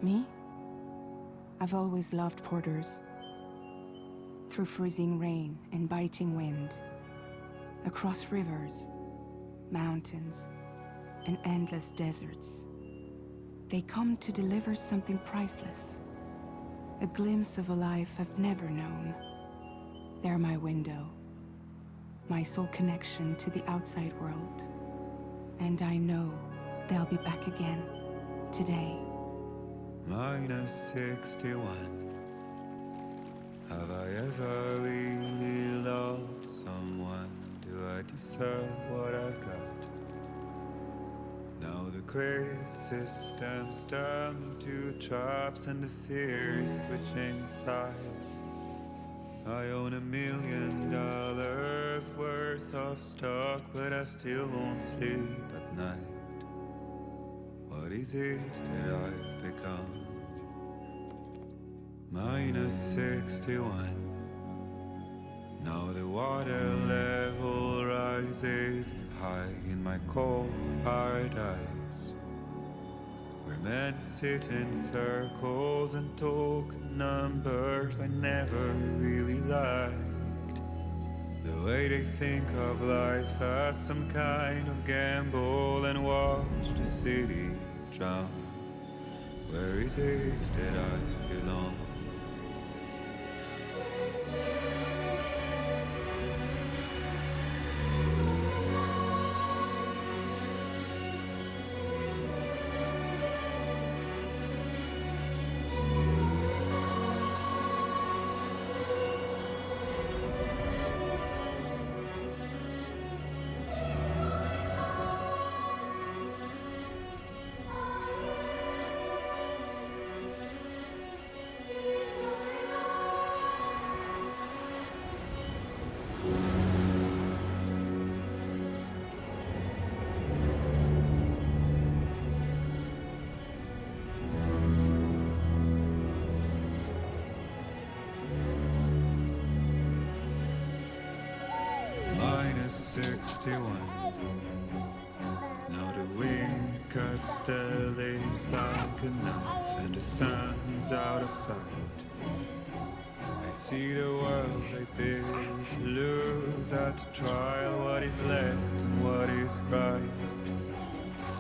Me? I've always loved porters. Through freezing rain and biting wind, across rivers, mountains, and endless deserts, they come to deliver something priceless, a glimpse of a life I've never known. They're my window, my sole connection to the outside world. And I know they'll be back again, today. Minus 61. Have I ever really loved someone? Do I deserve what I've got? Now the great systems turn into traps and the fear is switching sides. I own $1 million worth of stock, but I still won't sleep at night. What is it that I've become? Minus 61. Now the water level rises high in my cold paradise, where men sit in circles and talk numbers I never really liked. The way they think of life as some kind of gamble and watch the city drown. Where is it that I belong? Minus 61. Now the wind cuts the leaves like a knife and the sun is out of sight. I see the world they build to lose at the trial, what is left and what is right.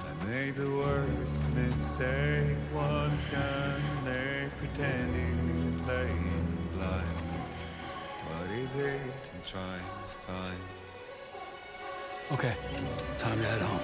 I made the worst mistake one can make, pretending and playing blind. What is it I'm trying to find? Okay, time to head home.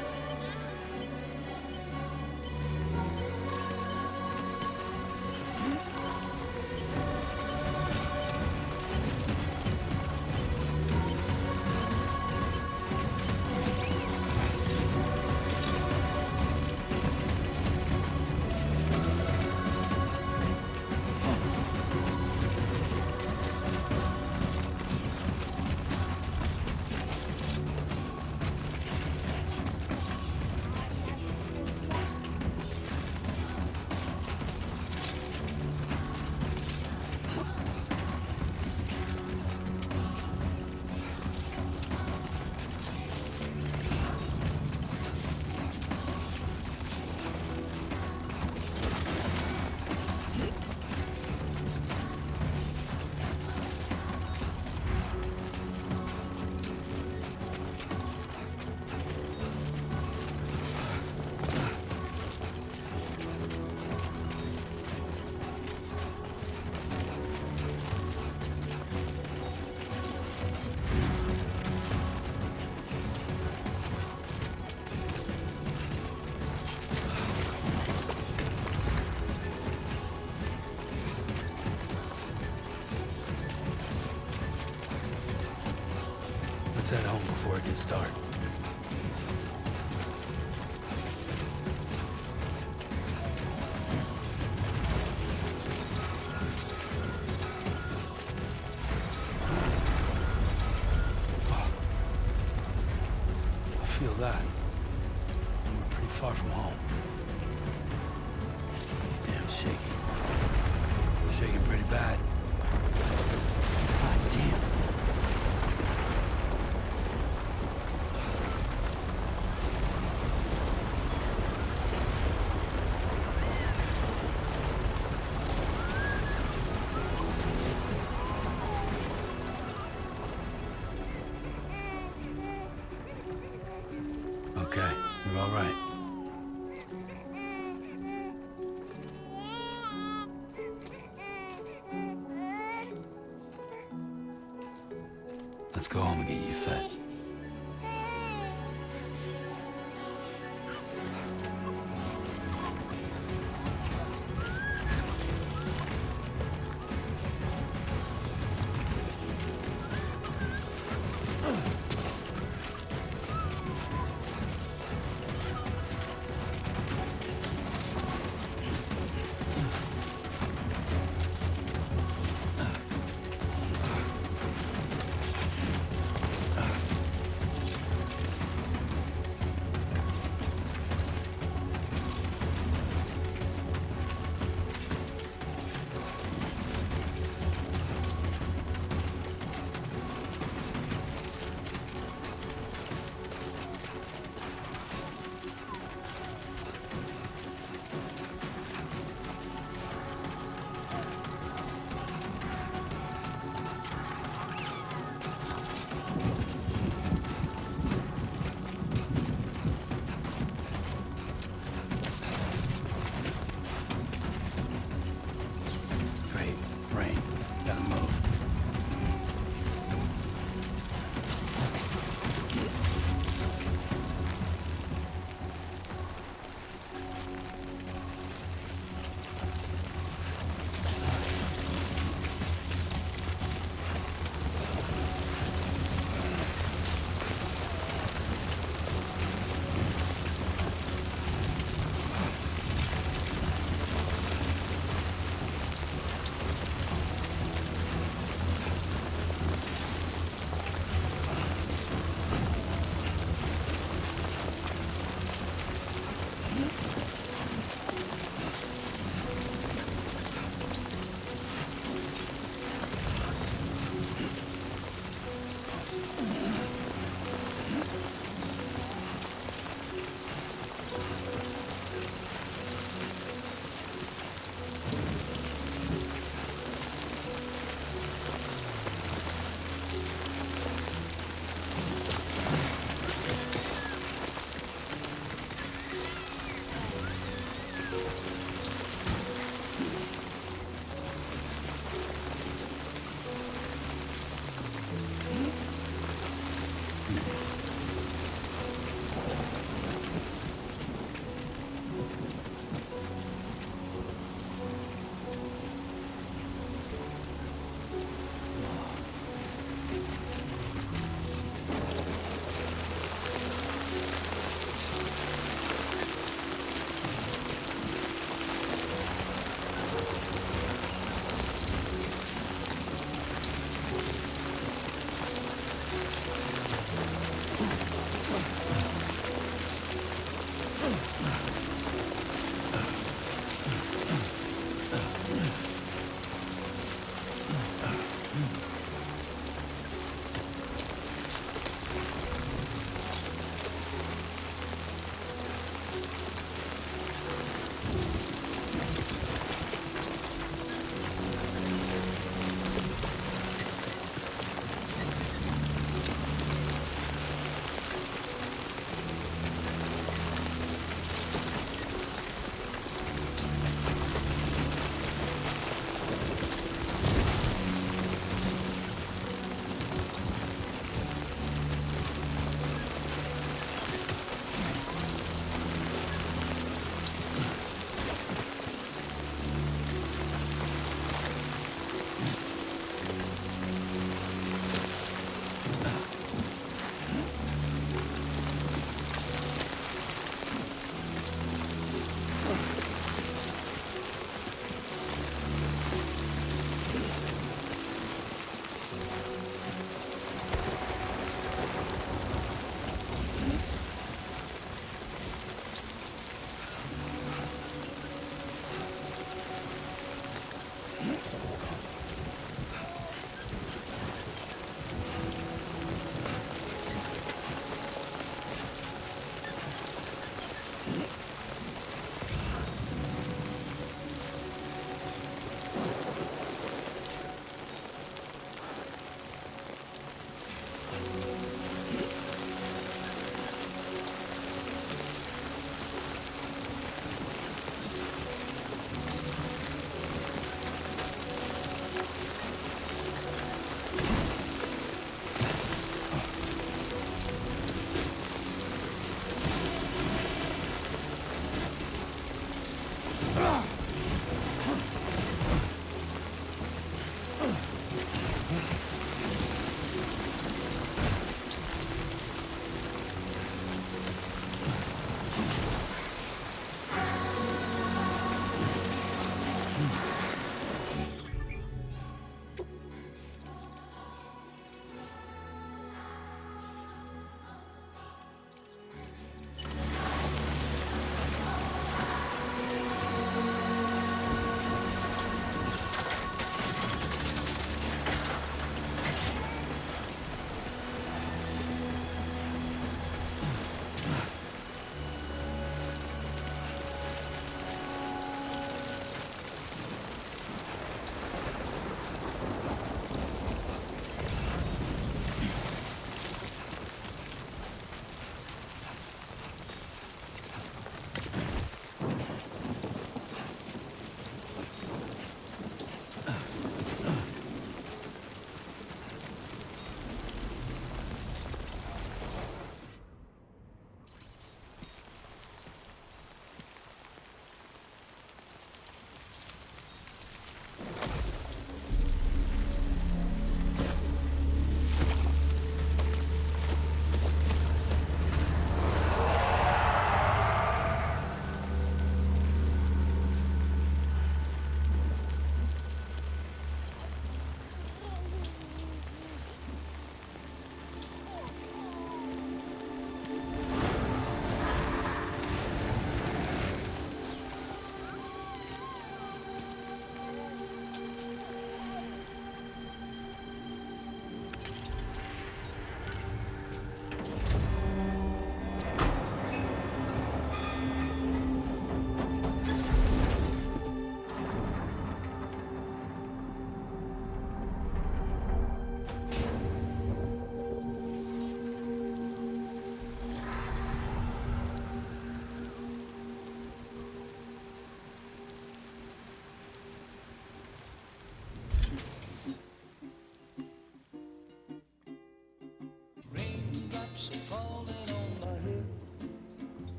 Let's head home before it gets dark. I feel that. We're pretty far from home. Damn shaky. We're shaking pretty bad. God damn. okay. You're all right. Let's go home and get you fed.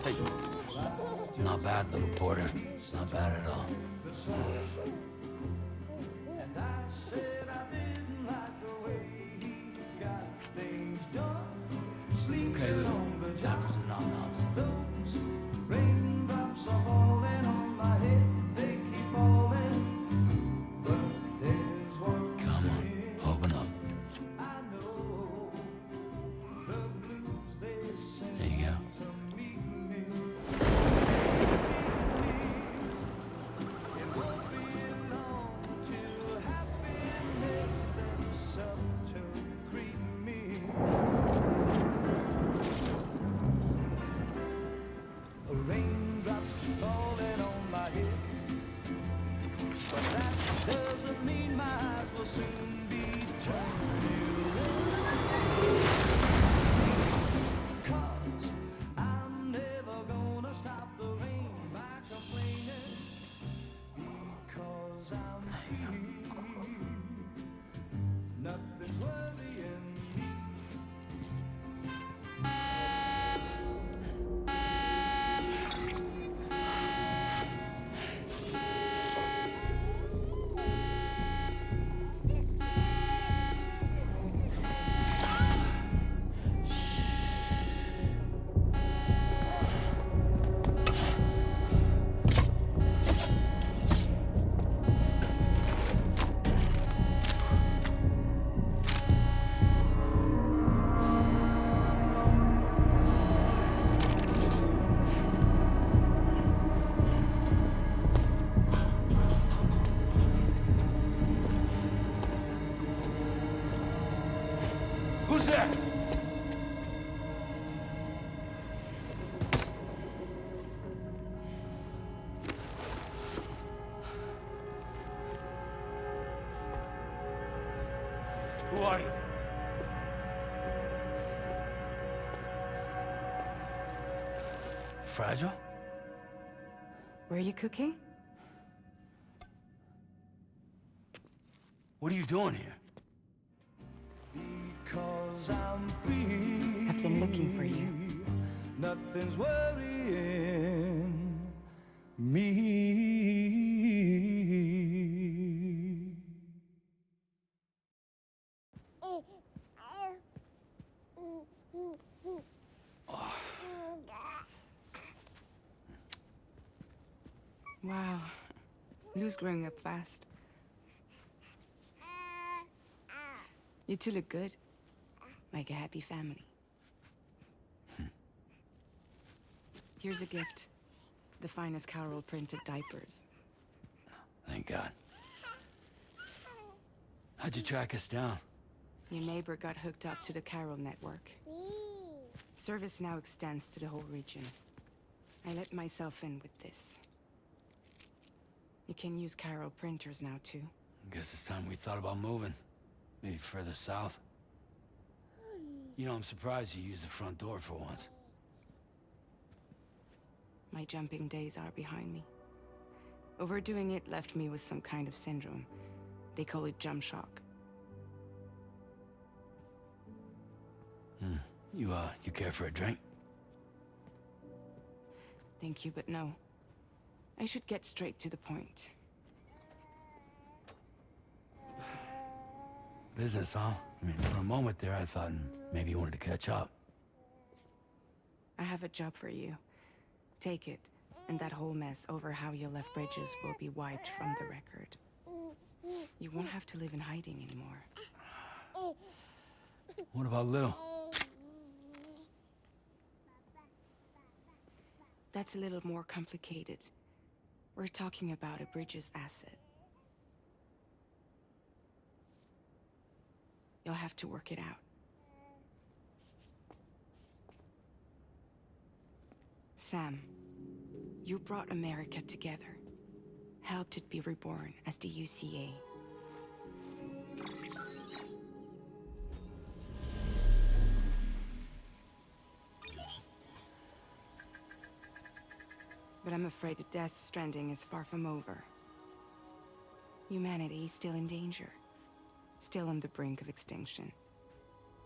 Hey. Not bad, little porter. Not bad at all. Okay, Lou. Time for some nom-noms. Come on, open up. There you go. Who's there? Who are you? Fragile? Were you cooking? What are you doing here? Because I'm free. I've been looking for you. Nothing's worrying me. Wow. Lou's growing up fast. You two look good. Like a happy family. Here's a gift. The finest Carol printed diapers. Thank God. How'd you track us down? Your neighbor got hooked up to the Carol network. Service now extends to the whole region. I let myself in with this. You can use Carol printers now too. Guess it's time we thought about moving. Maybe further south. You know, I'm surprised you used the front door for once. My jumping days are behind me. Overdoing it left me with some kind of syndrome. They call it jump shock. You care for a drink? Thank you, but no. I should get straight to the point. Business, huh? I mean, for a moment there, I thought maybe you wanted to catch up. I have a job for you. Take it, and that whole mess over how you left Bridges will be wiped from the record. You won't have to live in hiding anymore. What about Lou? That's a little more complicated. We're talking about a Bridges asset. You'll have to work it out. Sam, you brought America together. Helped it be reborn as the UCA. But I'm afraid the death stranding is far from over. Humanity is still in danger. still on the brink of extinction.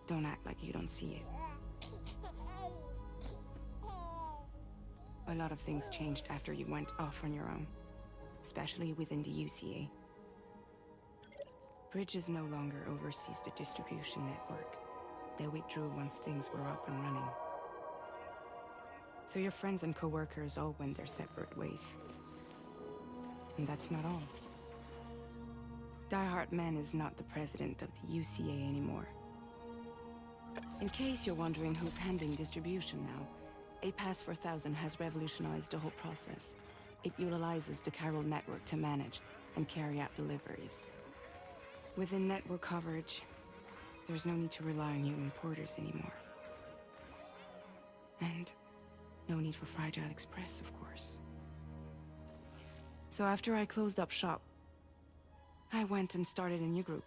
Don't act like you don't see it. A lot of things changed after you went off on your own, especially within the UCA. Bridges no longer oversees the distribution network. They withdrew once things were up and running. So your friends and co-workers all went their separate ways. And that's not all. Die Hartman is not the president of the UCA anymore. In case you're wondering who's handling distribution now, A Pass 4000 has revolutionized the whole process. It utilizes the chiral network to manage and carry out deliveries. Within network coverage, there's no need to rely on human porters anymore. And no need for Fragile Express, of course. So after I closed up shop, I went and started a new group.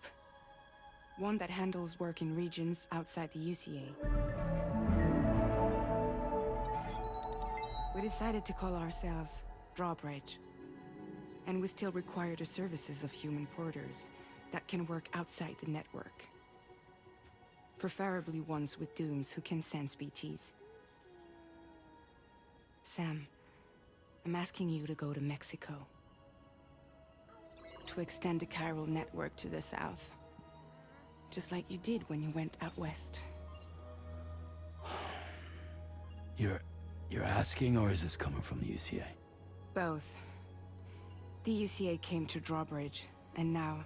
One that handles work in regions outside the UCA. We decided to call ourselves Drawbridge. And we still require the services of human porters that can work outside the network. Preferably ones with dooms who can sense BTs. Sam, I'm asking you to go to Mexico. To extend the chiral network to the south. Just like you did when you went out west. You're asking, or is this coming from the UCA? Both. The UCA came to Drawbridge, and now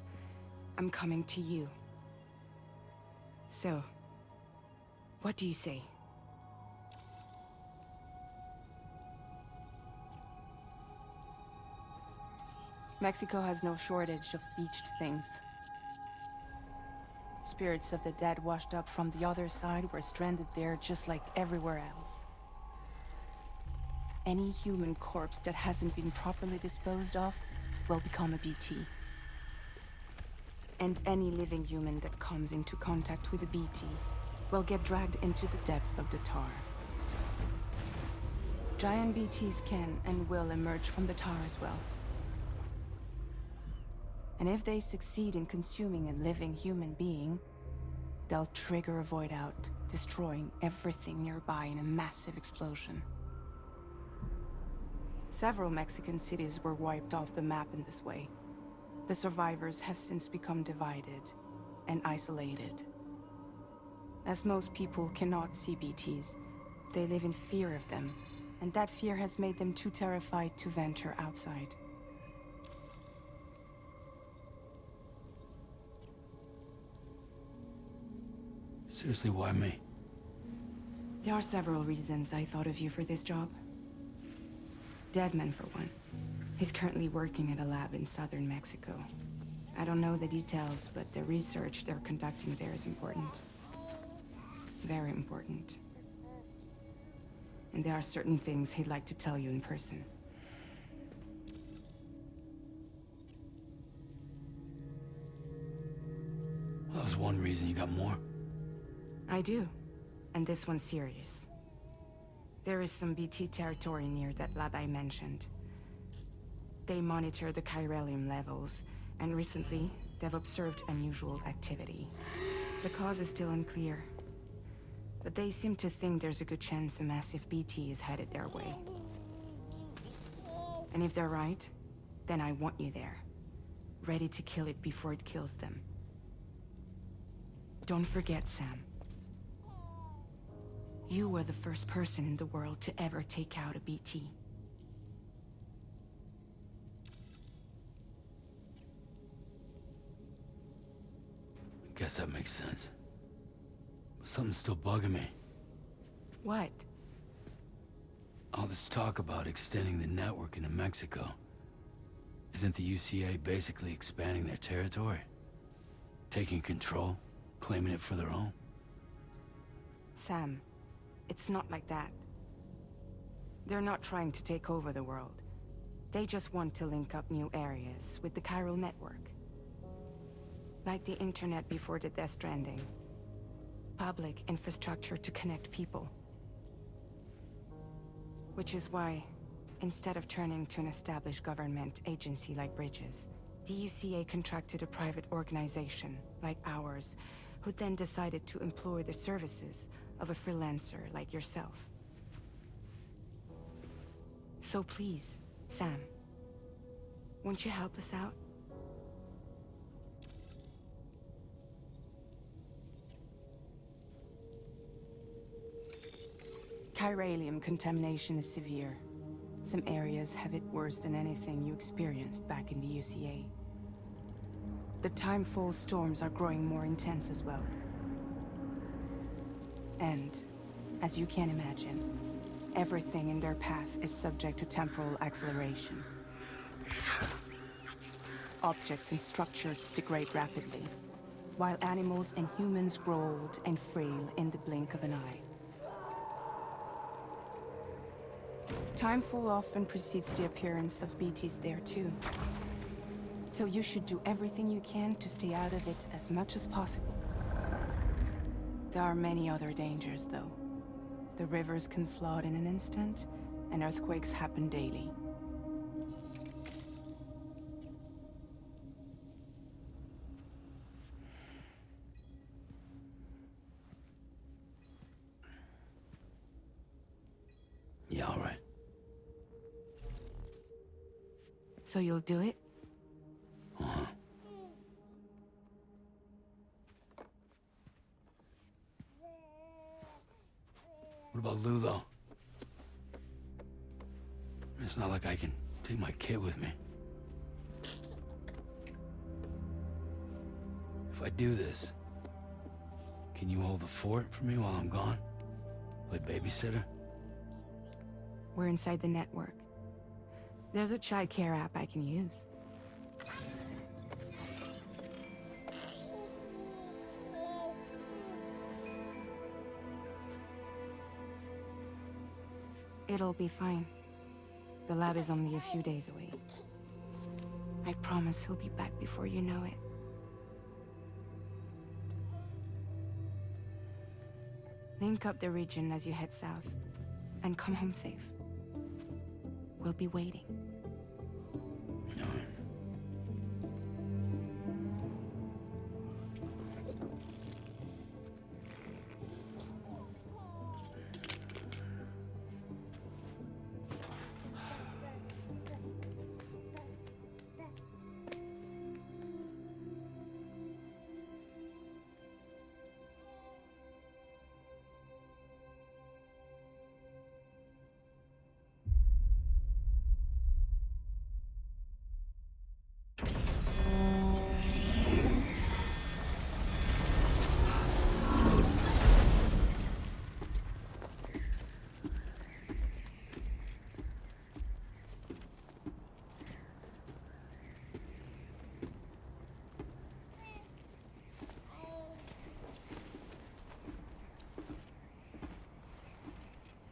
I'm coming to you. So, what do you say? Mexico has no shortage of beached things. Spirits of the dead washed up from the other side were stranded there just like everywhere else. Any human corpse that hasn't been properly disposed of will become a BT. And any living human that comes into contact with a BT will get dragged into the depths of the tar. Giant BTs can and will emerge from the tar as well. And if they succeed in consuming a living human being, they'll trigger a void out, destroying everything nearby in a massive explosion. Several Mexican cities were wiped off the map in this way. The survivors have since become divided and isolated. As most people cannot see BTs, they live in fear of them, and that fear has made them too terrified to venture outside. Seriously, why me? There are several reasons I thought of you for this job. Deadman, for one. He's currently working at a lab in southern Mexico. I don't know the details, but the research they're conducting there is important. Very important. And there are certain things he'd like to tell you in person. That was one reason. You got more? I do. And this one's serious. There is some BT territory near that lab I mentioned. They monitor the chiralium levels, and recently, they've observed unusual activity. The cause is still unclear, but they seem to think there's a good chance a massive BT is headed their way. And if they're right, then I want you there, ready to kill it before it kills them. Don't forget, Sam. You were the first person in the world to ever take out a BT. Guess that makes sense. But something's still bugging me. What? All this talk about extending the network into Mexico. Isn't the UCA basically expanding their territory? Taking control? Claiming it for their own? Sam, it's not like that. They're not trying to take over the world. They just want to link up new areas with the chiral network. Like the internet before the Death Stranding. Public infrastructure to connect people. Which is why, instead of turning to an established government agency like Bridges, The UCA contracted a private organization, like ours, who then decided to employ the services of a freelancer like yourself. So please, Sam, won't you help us out? Chiralium contamination is severe. Some areas have it worse than anything you experienced back in the UCA. The timefall storms are growing more intense as well. And, as you can imagine, everything in their path is subject to temporal acceleration. Objects and structures degrade rapidly, while animals and humans grow old and frail in the blink of an eye. Timefall often precedes the appearance of BTs there too. So you should do everything you can to stay out of it as much as possible. There are many other dangers, though. The rivers can flood in an instant, and earthquakes happen daily. Yeah, all right. So you'll do it? Uh-huh. What about Lou, though? It's not like I can take my kid with me. If I do this, can you hold the fort for me while I'm gone? Play babysitter? We're inside the network. There's a child care app I can use. It'll be fine. The lab is only a few days away. I promise he'll be back before you know it. Link up the region as you head south, and come home safe. We'll be waiting. All right.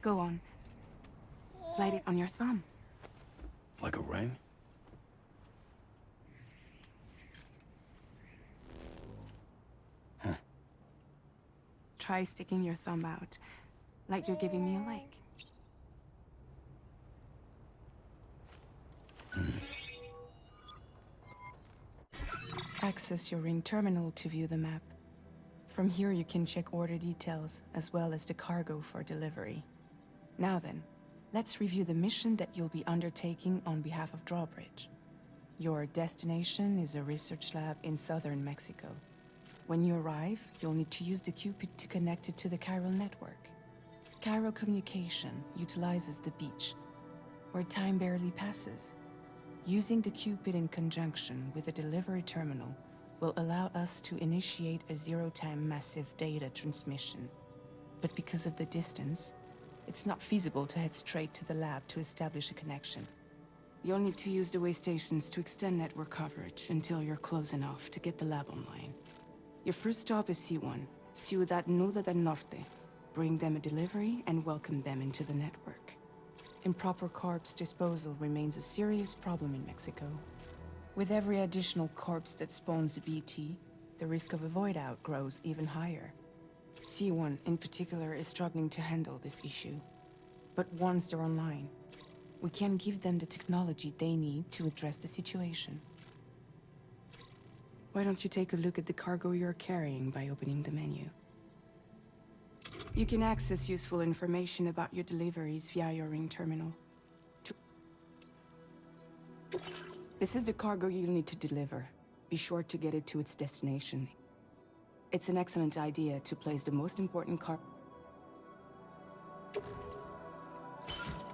Go on. Slide it on your thumb. Like a ring? Huh. Try sticking your thumb out, like you're giving me a like. Access your ring terminal to view the map. From here you can check order details, as well as the cargo for delivery. Now then, let's review the mission that you'll be undertaking on behalf of Drawbridge. Your destination is a research lab in southern Mexico. When you arrive, you'll need to use the Cupid to connect it to the chiral network. Chiral communication utilizes the beach, where time barely passes. Using the Cupid in conjunction with a delivery terminal will allow us to initiate a zero-time massive data transmission. But because of the distance, it's not feasible to head straight to the lab to establish a connection. You'll need to use the way stations to extend network coverage until you're close enough to get the lab online. Your first stop is C1, Ciudad Nuda del Norte. Bring them a delivery and welcome them into the network. Improper corpse disposal remains a serious problem in Mexico. With every additional corpse that spawns a BT, the risk of a void out grows even higher. C1 in particular is struggling to handle this issue. But once they're online, we can give them the technology they need to address the situation. Why don't you take a look at the cargo you're carrying by opening the menu? You can access useful information about your deliveries via your ring terminal. This is the cargo you'll need to deliver. Be sure to get it to its destination. It's an excellent idea to place the most important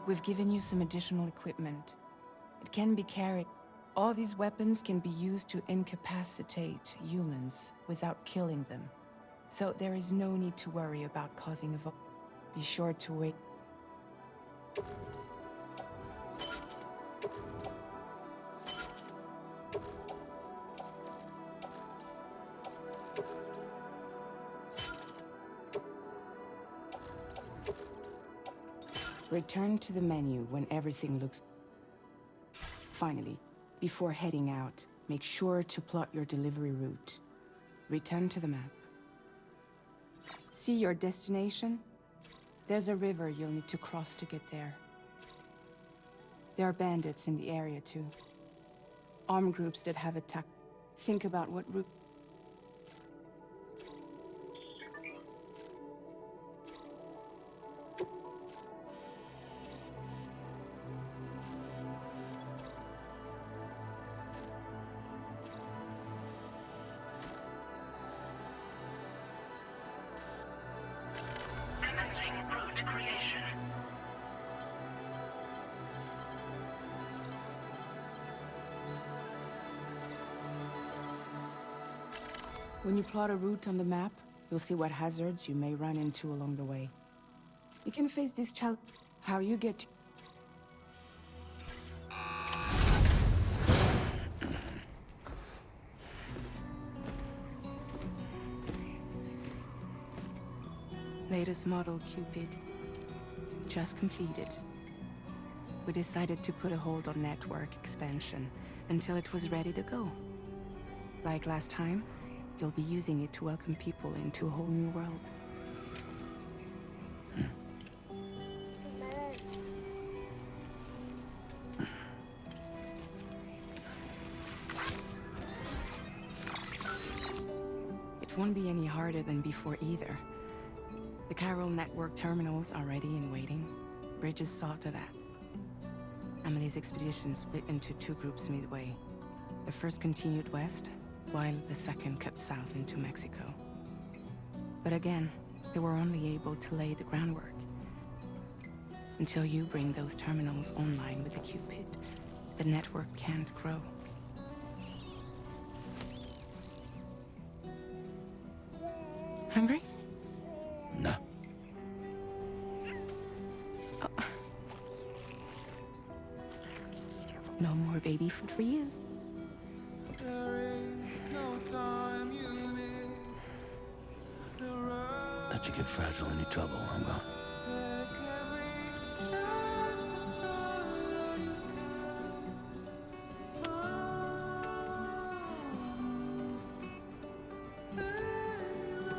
We've given you some additional equipment. It can be carried. All these weapons can be used to incapacitate humans without killing them. So there is no need to worry about causing a Be sure to wait. Return to the menu when everything looks... Finally, before heading out, make sure to plot your delivery route. Return to the map. See your destination? There's a river you'll need to cross to get there. There are bandits in the area too. Armed groups that have attacked. Think about what route... Commencing route creation. When you plot a route on the map, you'll see what hazards you may run into along the way. You can face this challenge. How you get to... Latest model Cupid. Just completed. We decided to put a hold on network expansion until it was ready to go. Like last time, you'll be using it to welcome people into a whole new world. It won't be any harder than before either. The Chiral network terminals are ready and waiting. Bridges saw to that. Amelie's expedition split into two groups midway. The first continued west, while the second cut south into Mexico. But again, they were only able to lay the groundwork. Until you bring those terminals online with the Cupid, the network can't grow. Hungry? No. No more baby food for you. Don't you get fragile any trouble, I'm gone.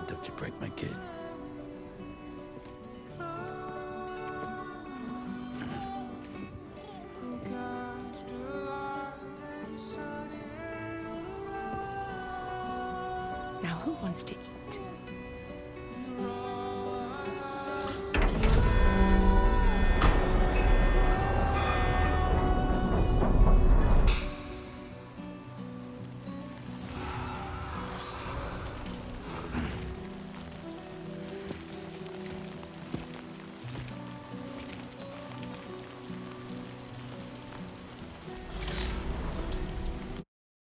Don't you break my kid. Now who wants to eat?